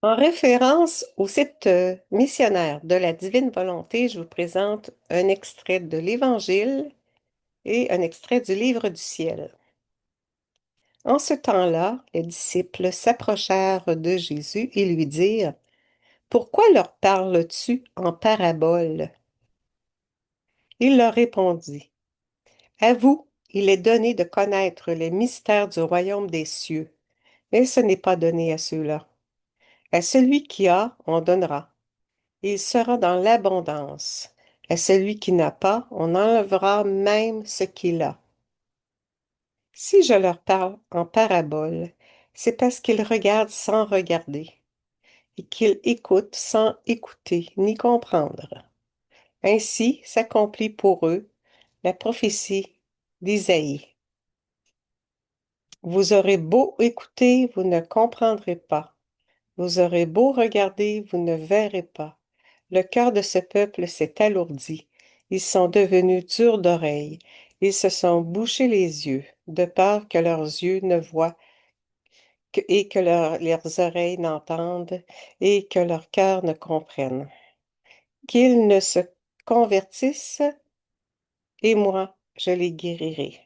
En référence au site missionnaire de la Divine Volonté, je vous présente un extrait de l'Évangile et un extrait du Livre du ciel. En ce temps-là, les disciples s'approchèrent de Jésus et lui dirent, pourquoi leur parles-tu en paraboles? Il leur répondit, à vous, il est donné de connaître les mystères du royaume des cieux, mais ce n'est pas donné à ceux-là. À celui qui a, on donnera. Il sera dans l'abondance. À celui qui n'a pas, on enlèvera même ce qu'il a. Si je leur parle en parabole, c'est parce qu'ils regardent sans regarder et qu'ils écoutent sans écouter ni comprendre. Ainsi s'accomplit pour eux la prophétie d'Isaïe. Vous aurez beau écouter, vous ne comprendrez pas. Vous aurez beau regarder, vous ne verrez pas. Le cœur de ce peuple s'est alourdi. Ils sont devenus durs d'oreille. Ils se sont bouchés les yeux, de peur que leurs yeux ne voient et que leurs oreilles n'entendent et que leur cœur ne comprenne. Qu'ils ne se convertissent et moi, je les guérirai.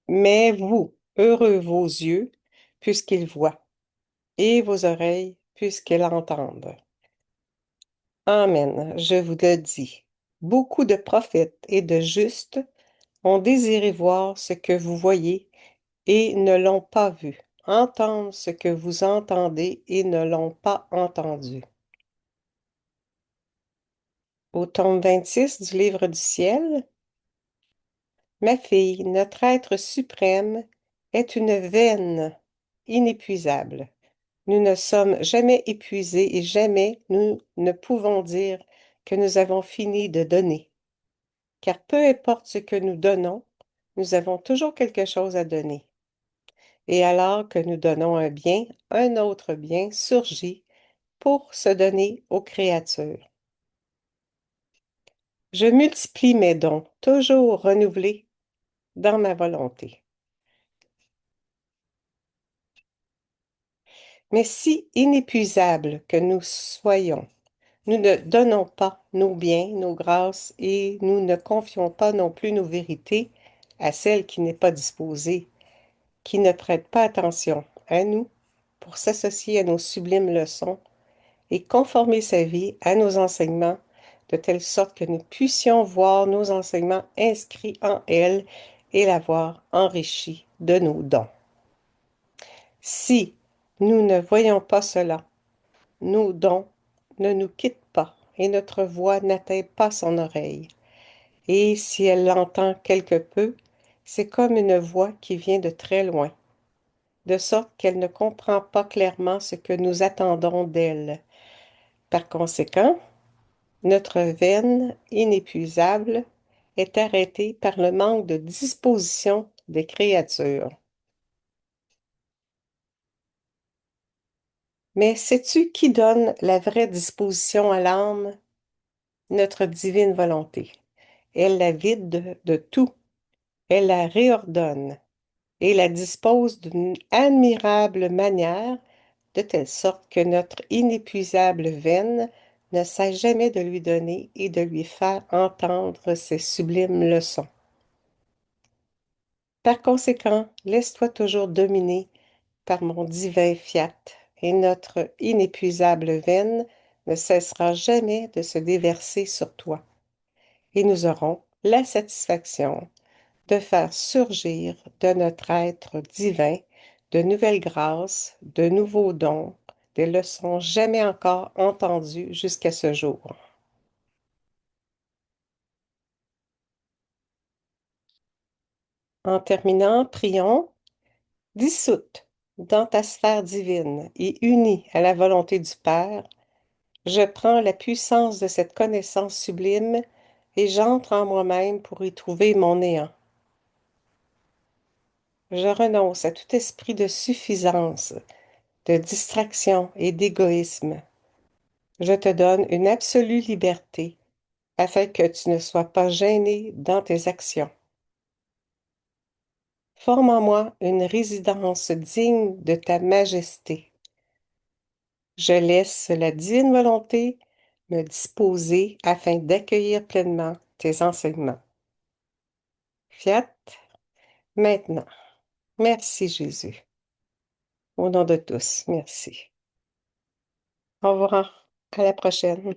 Mais vous, heureux vos yeux, puisqu'ils voient, et vos oreilles, puisqu'elles entendent. Amen, je vous le dis. Beaucoup de prophètes et de justes ont désiré voir ce que vous voyez et ne l'ont pas vu, entendre ce que vous entendez et ne l'ont pas entendu. Au tome 26 du Livre du ciel, ma fille, notre être suprême est une veine inépuisable. Nous ne sommes jamais épuisés et jamais nous ne pouvons dire que nous avons fini de donner. Car peu importe ce que nous donnons, nous avons toujours quelque chose à donner. Et alors que nous donnons un bien, un autre bien surgit pour se donner aux créatures. Je multiplie mes dons, toujours renouvelés dans ma volonté. Mais si inépuisables que nous soyons, nous ne donnons pas nos biens, nos grâces, et nous ne confions pas non plus nos vérités à celle qui n'est pas disposée, qui ne prête pas attention à nous pour s'associer à nos sublimes leçons et conformer sa vie à nos enseignements, de telle sorte que nous puissions voir nos enseignements inscrits en elle et la voir enrichie de nos dons. Si nous ne voyons pas cela, nos dons ne nous quittent pas et notre voix n'atteint pas son oreille. Et si elle l'entend quelque peu, c'est comme une voix qui vient de très loin, de sorte qu'elle ne comprend pas clairement ce que nous attendons d'elle. Par conséquent, notre veine inépuisable est arrêtée par le manque de disposition des créatures. Mais sais-tu qui donne la vraie disposition à l'âme? Notre divine volonté. Elle la vide de tout, elle la réordonne et la dispose d'une admirable manière, de telle sorte que notre inépuisable veine ne cesse jamais de lui donner et de lui faire entendre ses sublimes leçons. Par conséquent, laisse-toi toujours dominer par mon divin fiat, et notre inépuisable veine ne cessera jamais de se déverser sur toi, et nous aurons la satisfaction de faire surgir de notre être divin de nouvelles grâces, de nouveaux dons, des leçons jamais encore entendues jusqu'à ce jour. En terminant, prions, dissoute dans ta sphère divine et unie à la volonté du Père, je prends la puissance de cette connaissance sublime et j'entre en moi-même pour y trouver mon néant. Je renonce à tout esprit de suffisance, de distraction et d'égoïsme. Je te donne une absolue liberté afin que tu ne sois pas gêné dans tes actions. Forme en moi une résidence digne de ta majesté. Je laisse la divine volonté me disposer afin d'accueillir pleinement tes enseignements. Fiat, maintenant. Merci Jésus. Au nom de tous, merci. Au revoir. À la prochaine.